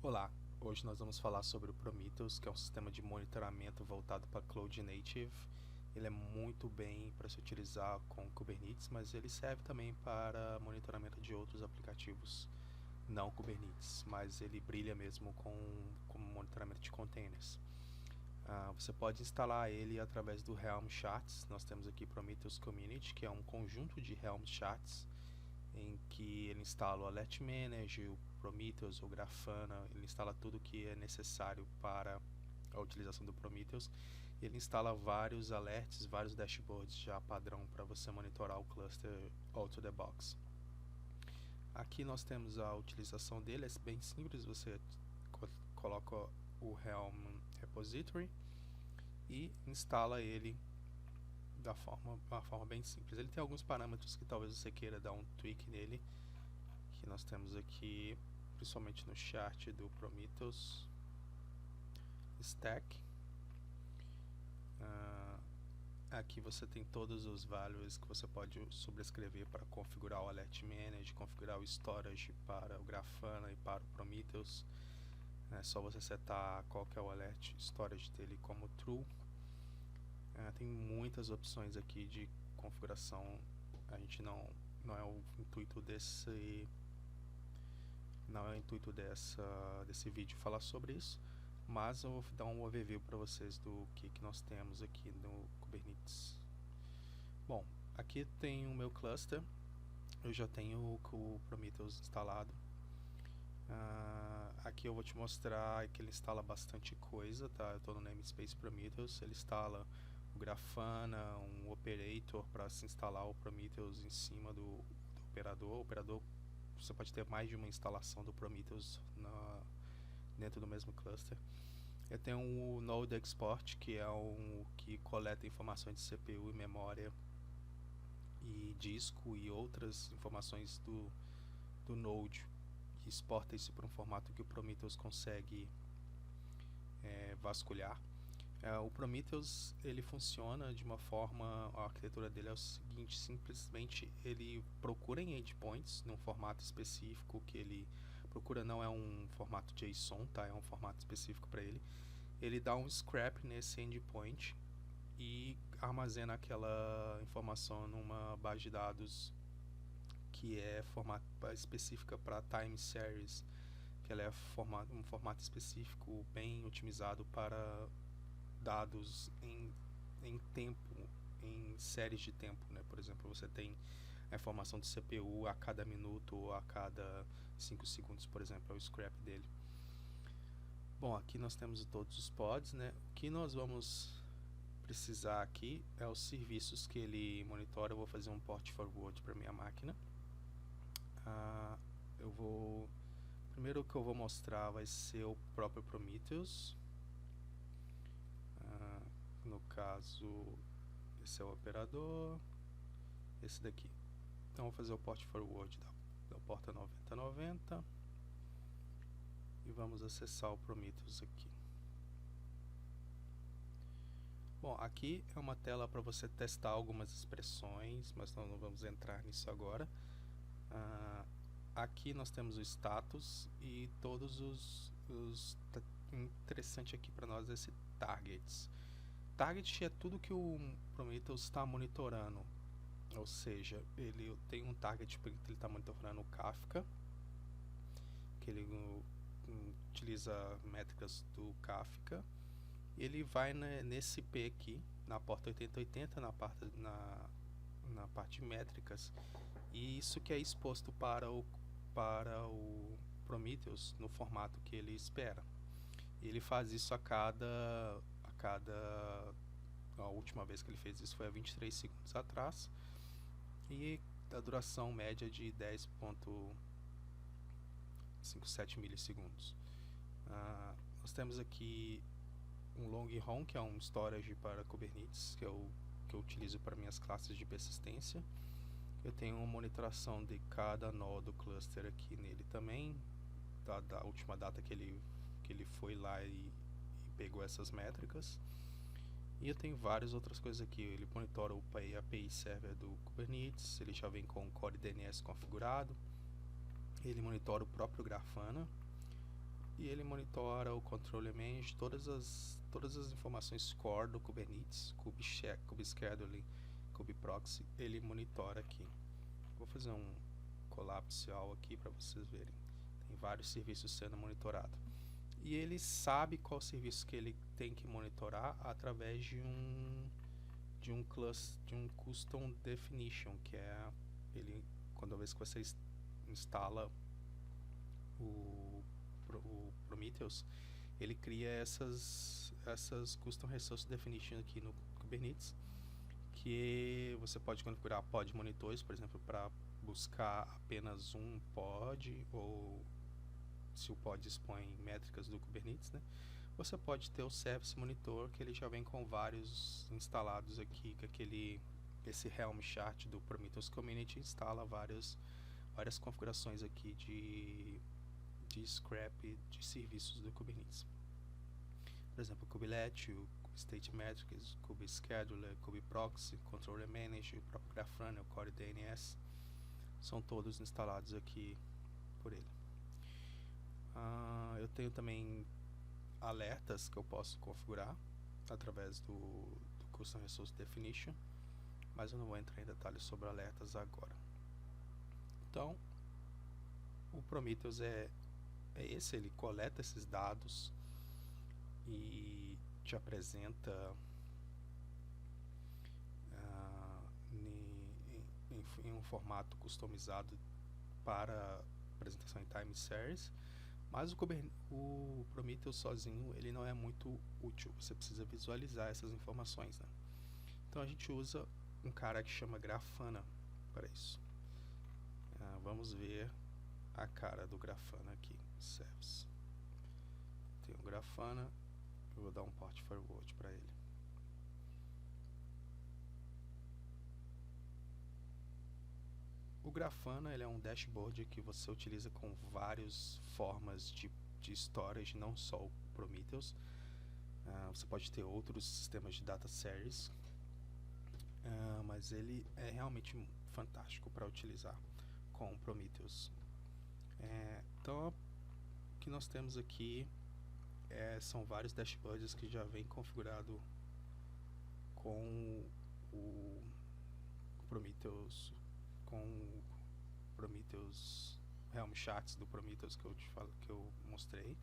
Olá, hoje nós vamos falar sobre o Prometheus, que é um sistema de monitoramento voltado para Cloud Native. Ele é muito bem para se utilizar com Kubernetes, mas ele serve também para monitoramento de outros aplicativos não Kubernetes, mas ele brilha mesmo com monitoramento de containers. Você pode instalar ele através do Helm Charts. Nós temos aqui Prometheus Community, que é um conjunto de Helm Charts em que ele instala o Alert Manager, o Prometheus, o Grafana, ele instala tudo que é necessário para a utilização do Prometheus. Ele instala vários alerts, vários dashboards já padrão para você monitorar o cluster out of the box. Aqui nós temos a utilização dele, é bem simples, você coloca o Helm Repository e instala ele da uma forma bem simples. Ele tem alguns parâmetros que talvez você queira dar um tweak nele, que nós temos aqui, principalmente no chart do Prometheus Stack. Aqui você tem todos os values que você pode sobrescrever para configurar o Alert Manager, configurar o Storage para o Grafana e para o Prometheus. É só você setar qual que é o Alert Storage dele como True. Tem muitas opções aqui de configuração. A gente não é o intuito desse vídeo falar sobre isso, mas eu vou dar um overview para vocês do que nós temos aqui no Kubernetes. Bom, aqui tem o meu cluster. Eu já tenho o Prometheus instalado. Aqui eu vou te mostrar que ele instala bastante coisa, tá? Eu estou no namespace Prometheus. Ele instala o Grafana, um operator para se instalar o Prometheus em cima do operador. O operador, você pode ter mais de uma instalação do Prometheus dentro do mesmo cluster. Eu tenho o Node Export, que é um que coleta informações de CPU e memória e disco e outras informações do Node e exporta isso para um formato que o Prometheus consegue vasculhar. O Prometheus ele funciona de uma forma, a arquitetura dele é o seguinte: simplesmente ele procura em endpoints num formato específico que ele procura, não é um formato JSON, tá? É um formato específico para ele. Ele dá um scrap nesse endpoint e armazena aquela informação numa base de dados que é específica para time series, que ela é um formato específico bem otimizado para dados em tempo, em séries de tempo, né? Por exemplo, você tem a informação do CPU a cada minuto ou a cada 5 segundos, por exemplo, é o scrap dele. Bom, aqui nós temos todos os pods, né? O que nós vamos precisar aqui é os serviços que ele monitora. Eu vou fazer um port forward para minha máquina. Primeiro o que eu vou mostrar vai ser o próprio Prometheus. No caso, esse é o operador, esse daqui. Então, vou fazer o port forward da porta 9090 e vamos acessar o Prometheus aqui. Bom, aqui é uma tela para você testar algumas expressões, mas nós não vamos entrar nisso agora. Aqui nós temos o status e todos interessante aqui para nós é esse targets. Target é tudo que o Prometheus está monitorando, ou seja, ele tem um target porque ele está monitorando o Kafka, que ele utiliza métricas do Kafka. Ele vai nesse IP aqui, na porta 8080, na parte de métricas, e isso que é exposto para o Prometheus no formato que ele espera. Ele faz isso a última vez que ele fez isso foi há 23 segundos atrás, e a duração média de 10.57 milissegundos. Nós temos aqui um Longhorn, que é um storage para Kubernetes, que eu utilizo para minhas classes de persistência. Eu tenho uma monitoração de cada nó do cluster aqui nele também, da última data que ele foi lá e pegou essas métricas. E eu tenho várias outras coisas aqui. Ele monitora o API Server do Kubernetes, ele já vem com o Core DNS configurado. Ele monitora o próprio Grafana. e ele monitora o controle manage, todas as informações core do Kubernetes, kubescheduling, kubeproxy, ele monitora aqui. Vou fazer um collapse all aqui para vocês verem. Tem vários serviços sendo monitorados. E ele sabe qual serviço que ele tem que monitorar através de um cluster, de um custom definition, que é ele, quando vez que você instala o Prometheus, ele cria essas custom resource definition aqui no Kubernetes, que você pode configurar pod monitores, por exemplo, para buscar apenas um pod, ou se o pod dispõe métricas do Kubernetes, né? Você pode ter o Service Monitor, que ele já vem com vários instalados aqui, que esse Helm chart do Prometheus Community instala várias configurações aqui de scrap de serviços do Kubernetes. Por exemplo, o Kubelet, o State Metrics, o Kubescheduler, o Kubeproxy, Controller Manager, o próprio Grafana, o Core DNS, são todos instalados aqui por ele. Eu tenho também alertas que eu posso configurar através do Custom Resource Definition, mas eu não vou entrar em detalhes sobre alertas agora. Então, o Prometheus é esse, ele coleta esses dados e te apresenta em um formato customizado para apresentação em time series, mas o Prometheus sozinho ele não é muito útil, você precisa visualizar essas informações, né? Então a gente usa um cara que chama Grafana para isso. Vamos ver a cara do Grafana aqui, Service. Tem o Grafana, eu vou dar um port forward para ele. O Grafana ele é um dashboard que você utiliza com várias formas de storage, não só o Prometheus. Você pode ter outros sistemas de data series, mas ele é realmente fantástico para utilizar com o Prometheus. Então, o que nós temos aqui são vários dashboards que já vem configurado com o Prometheus, Helm charts do Prometheus que eu mostrei.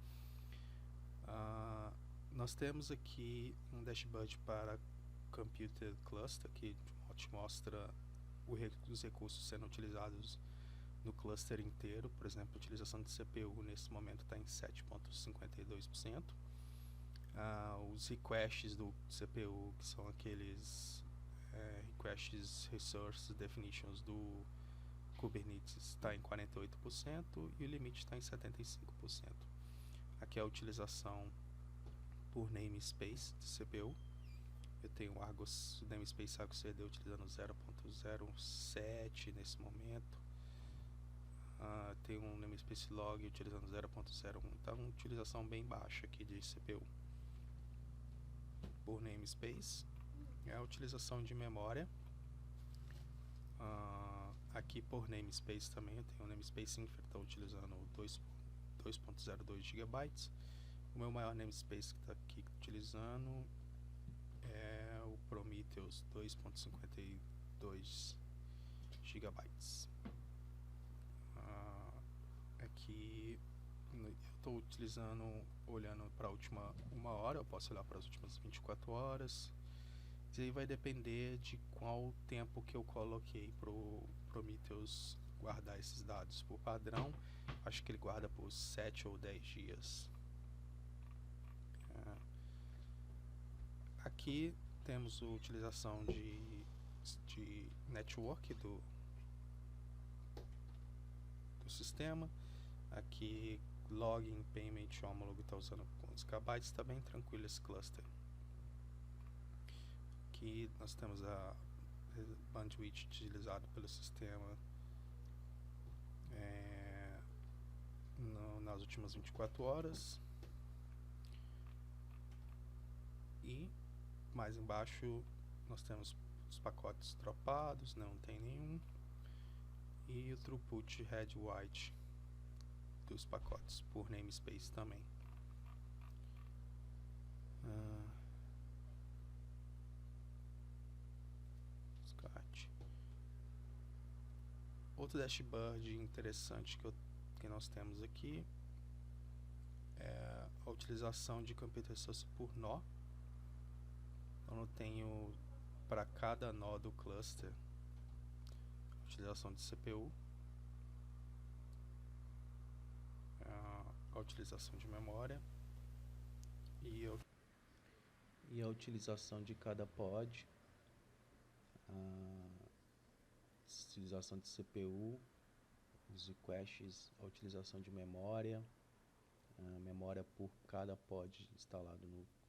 Nós temos aqui um dashboard para Computed Cluster que te mostra os recursos sendo utilizados no cluster inteiro. Por exemplo, a utilização de CPU nesse momento está em 7,52%. Os requests do CPU, que são aqueles requests resource definitions do Kubernetes, está em 48% e o limite está em 75%. Aqui é a utilização por namespace de CPU. Eu tenho o Argos namespace Argos CD utilizando 0.07 nesse momento. Tem um namespace log utilizando 0.01, então uma utilização bem baixa aqui de CPU por namespace. É a utilização de memória, aqui por namespace também eu tenho um namespace infra, estou utilizando 2.02 GB. O meu maior namespace que está aqui utilizando é o Prometheus 2.52 GB. Aqui eu estou utilizando, olhando para a última 1 hora, eu posso olhar para as últimas 24 horas. E aí vai depender de qual tempo que eu coloquei para o Prometheus guardar esses dados. Por padrão, acho que ele guarda por 7 ou 10 dias. Aqui temos a utilização de network do sistema. Aqui login, payment, homologo está usando quantos KB, está bem tranquilo esse cluster. Aqui nós temos a bandwidth utilizado pelo sistema nas últimas 24 horas. E mais embaixo nós temos os pacotes dropados, não tem nenhum. E o throughput red white dos pacotes, por namespace também. Outro dashboard interessante que nós temos aqui é a utilização de computer source por nó. Então eu tenho para cada nó do cluster a utilização de CPU, a utilização de memória e a utilização de cada pod, a utilização de CPU, os caches, a utilização de memória, a memória por cada pod instalado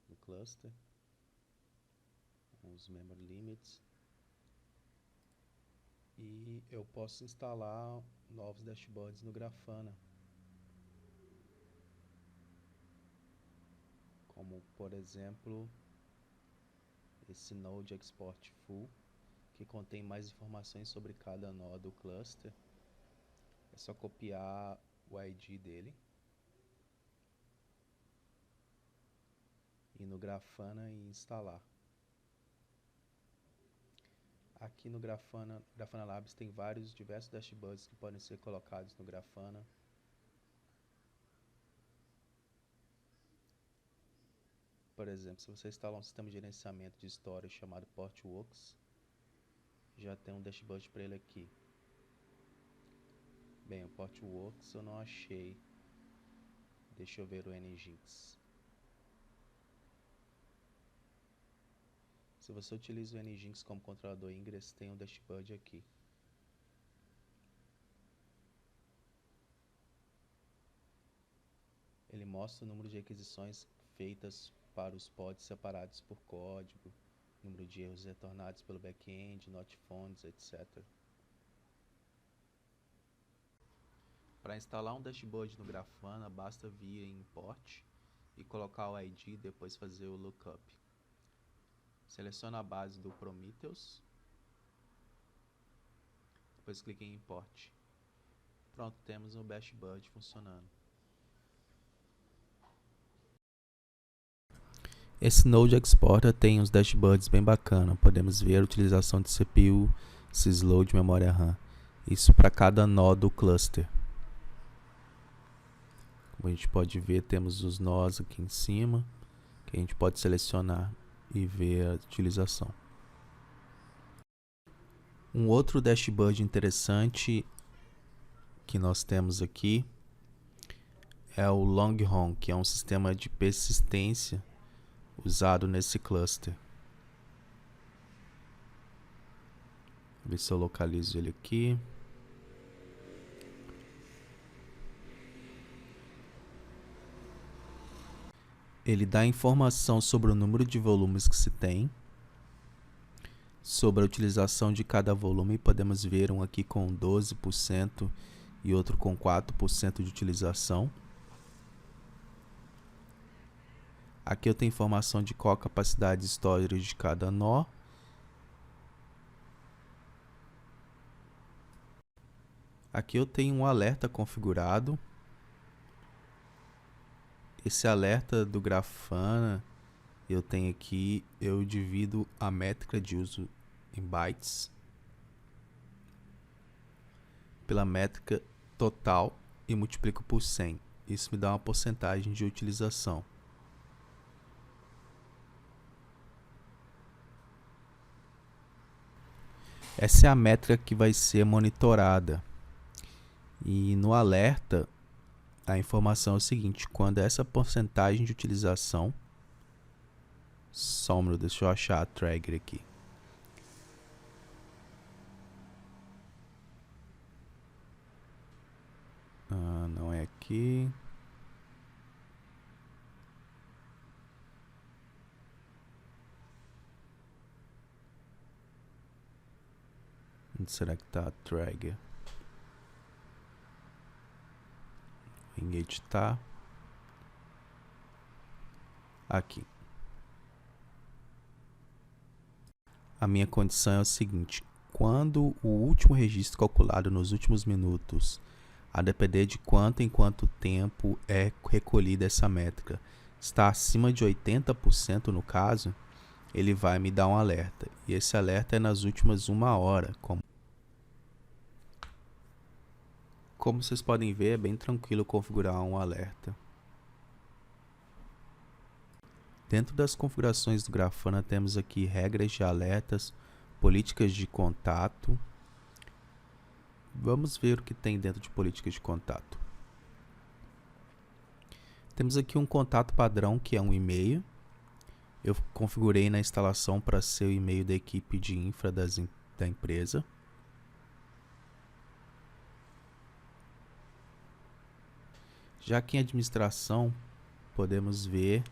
no cluster, os memory limits, e eu posso instalar novos dashboards no Grafana, como por exemplo esse Node Export Full, que contém mais informações sobre cada nó do cluster. É só copiar o ID dele e no Grafana e instalar. Aqui no Grafana Labs tem diversos dashboards que podem ser colocados no Grafana. Por exemplo, se você instalar um sistema de gerenciamento de história chamado Portworx, já tem um dashboard para ele aqui. Bem, o Portworx eu não achei. Deixa eu ver o Nginx. Se você utiliza o Nginx como controlador Ingress, tem um dashboard aqui. Ele mostra o número de requisições feitas para os pods separados por código, número de erros retornados pelo back-end, not found, etc. Para instalar um dashboard no Grafana, basta vir em Import e colocar o ID e depois fazer o lookup. Seleciona a base do Prometheus, depois clique em Import. Pronto, temos o dashboard funcionando. Esse Node Exporter tem uns dashboards bem bacana. Podemos ver a utilização de CPU, sysload, memória RAM. Isso para cada nó do cluster. Como a gente pode ver, temos os nós aqui em cima, que a gente pode selecionar e ver a utilização. Um outro dashboard interessante que nós temos aqui é o Longhorn, que é um sistema de persistência usado nesse cluster. Vou ver se eu localizo ele aqui. Ele dá informação sobre o número de volumes que se tem, sobre a utilização de cada volume. Podemos ver um aqui com 12% e outro com 4% de utilização. Aqui eu tenho informação de qual a capacidade de storage de cada nó. Aqui eu tenho um alerta configurado. Esse alerta do Grafana eu tenho aqui, eu divido a métrica de uso em bytes pela métrica total e multiplico por 100. Isso me dá uma porcentagem de utilização. Essa é a métrica que vai ser monitorada. E no alerta, a informação é o seguinte: quando essa porcentagem de utilização, só um minuto, deixa eu achar a trigger aqui. Não é aqui. Onde será que está a trigger? Em editar. Aqui. A minha condição é o seguinte: quando o último registro calculado nos últimos minutos a depender de quanto em quanto tempo é recolhida essa métrica. Está acima de 80% no caso, ele vai me dar um alerta. E esse alerta é nas últimas 1 hora. Como vocês podem ver, é bem tranquilo configurar um alerta. Dentro das configurações do Grafana, temos aqui regras de alertas, políticas de contato. Vamos ver o que tem dentro de políticas de contato. Temos aqui um contato padrão, que é um e-mail. Eu configurei na instalação para ser o e-mail da equipe de infra da empresa. Já aqui em administração, podemos ver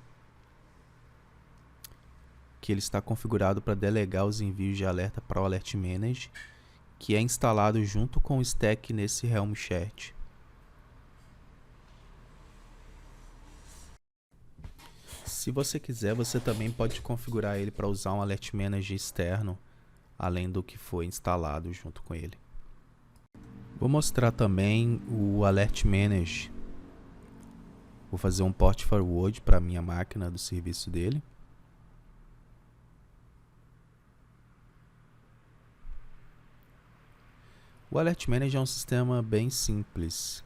que ele está configurado para delegar os envios de alerta para o Alert Manager, que é instalado junto com o stack nesse Helm Chart. Se você quiser, você também pode configurar ele para usar um Alert Manager externo, além do que foi instalado junto com ele. Vou mostrar também o Alert Manager. Vou fazer um port forward para a minha máquina do serviço dele. O Alert Manager é um sistema bem simples.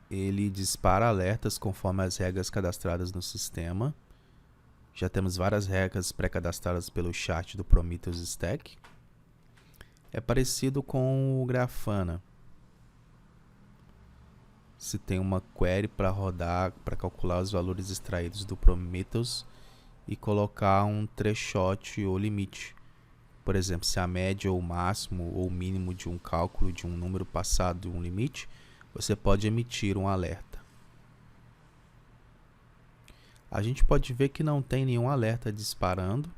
Ele dispara alertas conforme as regras cadastradas no sistema. Já temos várias regras pré-cadastradas pelo chat do Prometheus Stack. É parecido com o Grafana. Se tem uma query para rodar, para calcular os valores extraídos do Prometheus e colocar um threshold ou limite. Por exemplo, se a média ou o máximo ou o mínimo de um cálculo de um número passado de um limite, você pode emitir um alerta. A gente pode ver que não tem nenhum alerta disparando.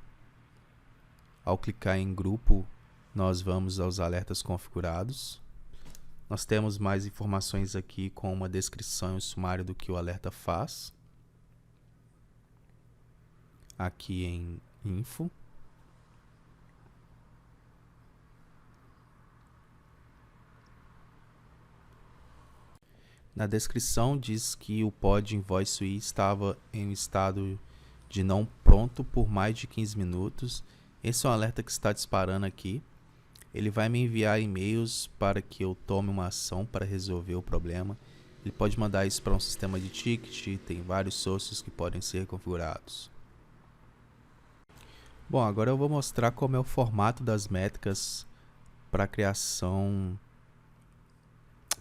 Ao clicar em grupo, nós vamos aos alertas configurados. Nós temos mais informações aqui com uma descrição e um sumário do que o alerta faz. Aqui em Info. Na descrição diz que o pod Invoice estava em um estado de não pronto por mais de 15 minutos. Esse é um alerta que está disparando aqui. Ele vai me enviar e-mails para que eu tome uma ação para resolver o problema. Ele pode mandar isso para um sistema de ticket, tem vários sources que podem ser configurados. Bom, agora eu vou mostrar como é o formato das métricas para a criação,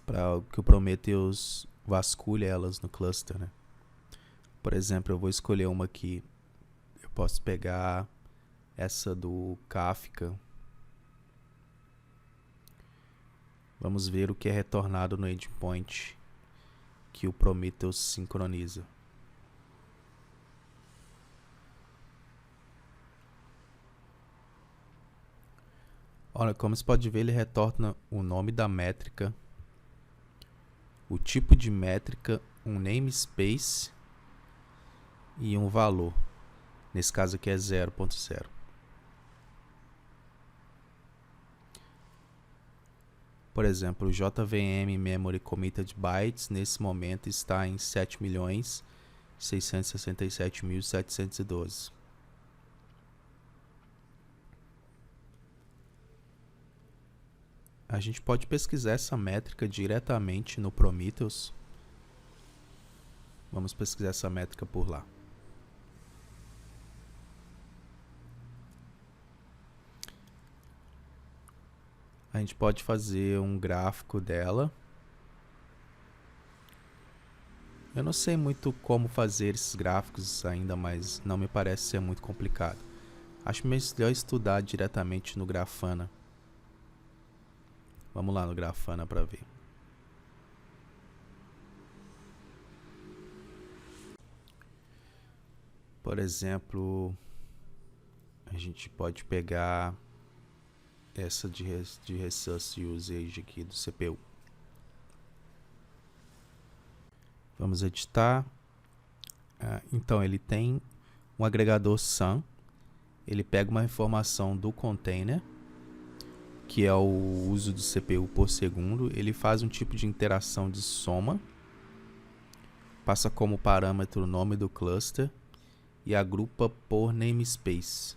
para que o Prometheus vasculhe elas no cluster, né? Por exemplo, eu vou escolher uma aqui. Eu posso pegar essa do Kafka. Vamos ver o que é retornado no endpoint que o Prometheus sincroniza. Olha, como você pode ver, ele retorna o nome da métrica, o tipo de métrica, um namespace e um valor. Nesse caso aqui é 0.0. Por exemplo, o JVM Memory Committed Bytes nesse momento está em 7.667.712. A gente pode pesquisar essa métrica diretamente no Prometheus. Vamos pesquisar essa métrica por lá. A gente pode fazer um gráfico dela. Eu não sei muito como fazer esses gráficos ainda, mas não me parece ser muito complicado. Acho melhor estudar diretamente no Grafana. Vamos lá no Grafana para ver. Por exemplo, a gente pode pegar essa de Resource Usage aqui do CPU. Vamos editar. Então ele tem um agregador SAM. Ele pega uma informação do container, que é o uso do CPU por segundo, ele faz um tipo de interação de soma, passa como parâmetro o nome do cluster e agrupa por namespace.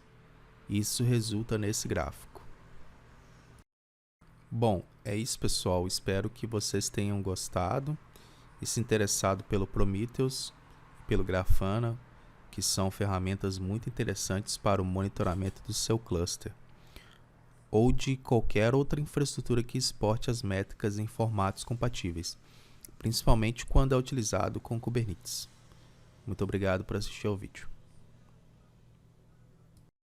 Isso resulta nesse gráfico. Bom, é isso, pessoal. Espero que vocês tenham gostado e se interessado pelo Prometheus e pelo Grafana, que são ferramentas muito interessantes para o monitoramento do seu cluster ou de qualquer outra infraestrutura que exporte as métricas em formatos compatíveis, principalmente quando é utilizado com Kubernetes. Muito obrigado por assistir ao vídeo.